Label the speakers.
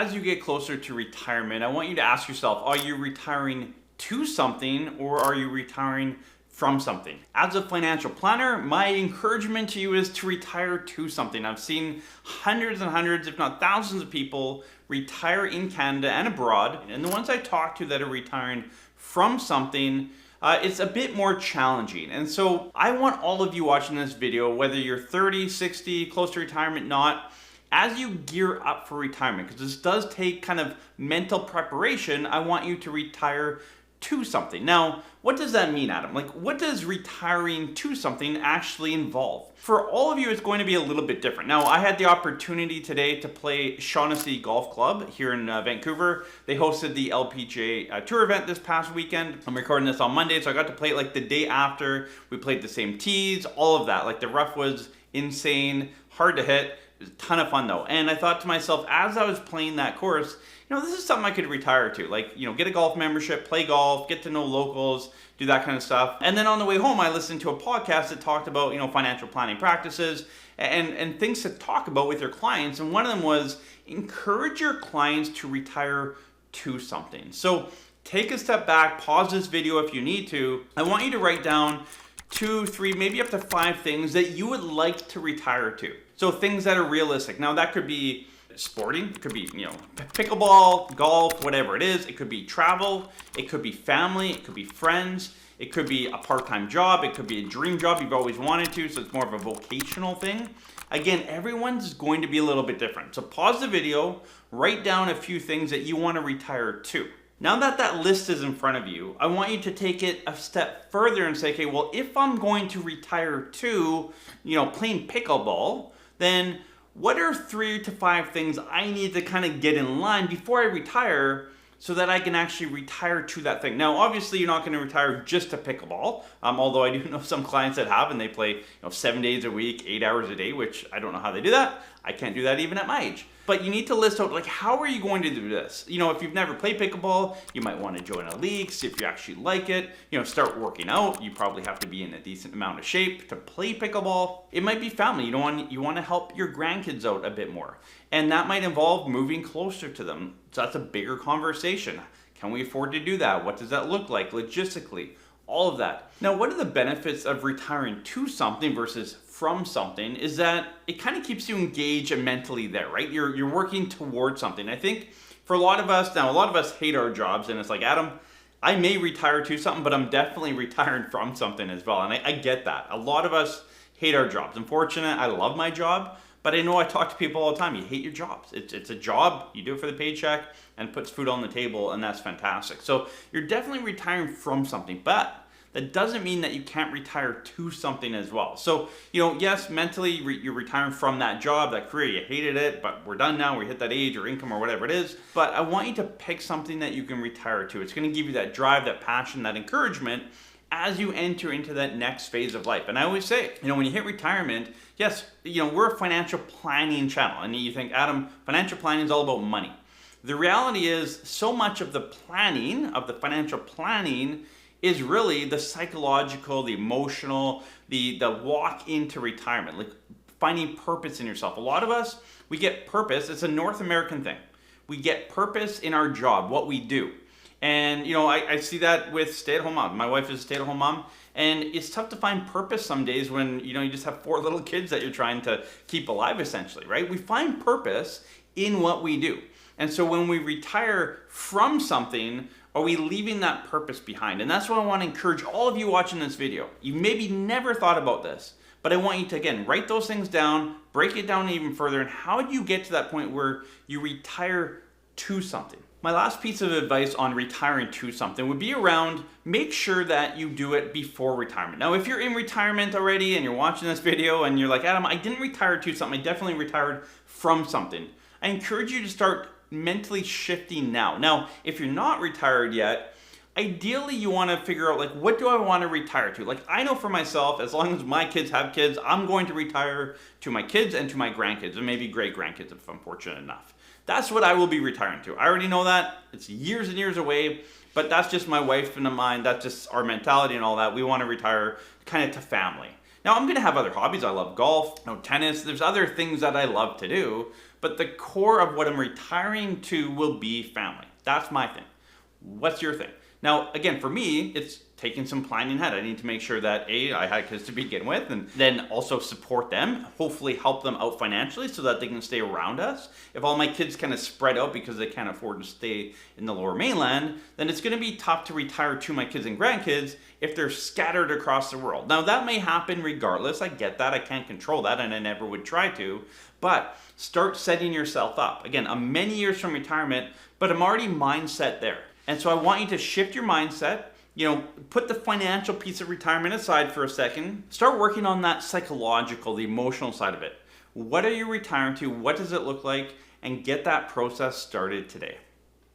Speaker 1: as you get closer to retirement, I want you to ask yourself, are you retiring to something or are you retiring from something? As a financial planner, my encouragement to you is to retire to something. I've seen hundreds and hundreds, if not thousands of people retire in Canada and abroad. And the ones I talk to that are retiring from something, it's a bit more challenging. And so I want all of you watching this video, whether you're 30, 60, close to retirement, not, as you gear up for retirement, because this does take kind of mental preparation, I want you to retire to something. Now, what does that mean, Adam? Like, what does retiring to something actually involve? For all of you, it's going to be a little bit different. Now, I had the opportunity today to play Shaughnessy Golf Club here in Vancouver. They hosted the LPGA Tour event this past weekend. I'm recording this on Monday, so I got to play it like the day after. We played the same tees, all of that. Like, the rough was insane, hard to hit. It was a ton of fun though. And I thought to myself, as I was playing that course, this is something I could retire to. Like, get a golf membership, play golf, get to know locals, do that kind of stuff. And then on the way home, I listened to a podcast that talked about, financial planning practices and things to talk about with your clients. And one of them was encourage your clients to retire to something. So take a step back, pause this video if you need to. I want you to write down 2, 3, maybe up to 5 things that you would like to retire to. So things that are realistic. Now that could be sporting, it could be, pickleball, golf, whatever it is. It could be travel, it could be family, it could be friends, it could be a part-time job, it could be a dream job you've always wanted to, so it's more of a vocational thing. Again, everyone's going to be a little bit different. So pause the video, write down a few things that you want to retire to. Now that that list is in front of you, I want you to take it a step further and say, okay, well, if I'm going to retire to, playing pickleball, then what are 3 to 5 things I need to kind of get in line before I retire so that I can actually retire to that thing? Now, obviously, you're not going to retire just to pickleball, although I do know some clients that have, and they play 7 days a week, 8 hours a day, which I don't know how they do that. I can't do that even at my age. But you need to list out, how are you going to do this? If you've never played pickleball, you might want to join a league, see if you actually like it, start working out. You probably have to be in a decent amount of shape to play pickleball. It might be family. You want to help your grandkids out a bit more. And that might involve moving closer to them. So that's a bigger conversation. Can we afford to do that? What does that look like logistically? All of that. Now, what are the benefits of retiring to something versus from something is that it kind of keeps you engaged and mentally there, right? You're working towards something. I think for a lot of us hate our jobs, and it's like, Adam, I may retire to something, but I'm definitely retiring from something as well. And I get that. A lot of us hate our jobs. Unfortunately, I love my job, but I know I talk to people all the time. You hate your jobs. It's a job. You do it for the paycheck and puts food on the table, and that's fantastic. So you're definitely retiring from something, but that doesn't mean that you can't retire to something as well. So, yes, mentally you're retiring from that job, that career, you hated it, but we're done now, we hit that age or income or whatever it is. But I want you to pick something that you can retire to. It's gonna give you that drive, that passion, that encouragement as you enter into that next phase of life. And I always say, when you hit retirement, yes, we're a financial planning channel. And you think, Adam, financial planning is all about money. The reality is so much of the planning, of the financial planning, is really the psychological, the emotional, the walk into retirement, like finding purpose in yourself. A lot of us, we get purpose. It's a North American thing. We get purpose in our job, what we do. And, I see that with stay-at-home mom. My wife is a stay-at-home mom, and it's tough to find purpose some days when, you just have 4 little kids that you're trying to keep alive, essentially, right? We find purpose in what we do. And so when we retire from something, are we leaving that purpose behind? And that's what I want to encourage all of you watching this video. You maybe never thought about this, but I want you to, again, write those things down, break it down even further, and how do you get to that point where you retire to something? My last piece of advice on retiring to something would be around make sure that you do it before retirement. Now, if you're in retirement already and you're watching this video and you're like, Adam, I didn't retire to something, I definitely retired from something. I encourage you to start mentally shifting now. Now, if you're not retired yet, ideally you want to figure out, what do I want to retire to? I know for myself, as long as my kids have kids, I'm going to retire to my kids and to my grandkids, and maybe great grandkids if I'm fortunate enough. That's what I will be retiring to. I already know that. It's years and years away, but that's just my wife and mine. That's just our mentality and all that. We want to retire kind of to family. Now, I'm going to have other hobbies. I love golf, tennis. There's other things that I love to do, but the core of what I'm retiring to will be family. That's my thing. What's your thing? Now, again, for me, it's taking some planning ahead. I need to make sure that I had kids to begin with, and then also support them, hopefully help them out financially so that they can stay around us. If all my kids kind of spread out because they can't afford to stay in the Lower Mainland, then it's going to be tough to retire to my kids and grandkids if they're scattered across the world. Now, that may happen regardless. I get that. I can't control that, and I never would try to. But start setting yourself up. Again, I'm many years from retirement, but I'm already mindset there. And so I want you to shift your mindset. Put the financial piece of retirement aside for a second. Start working on that psychological, the emotional side of it. What are you retiring to? What does it look like? And get that process started today.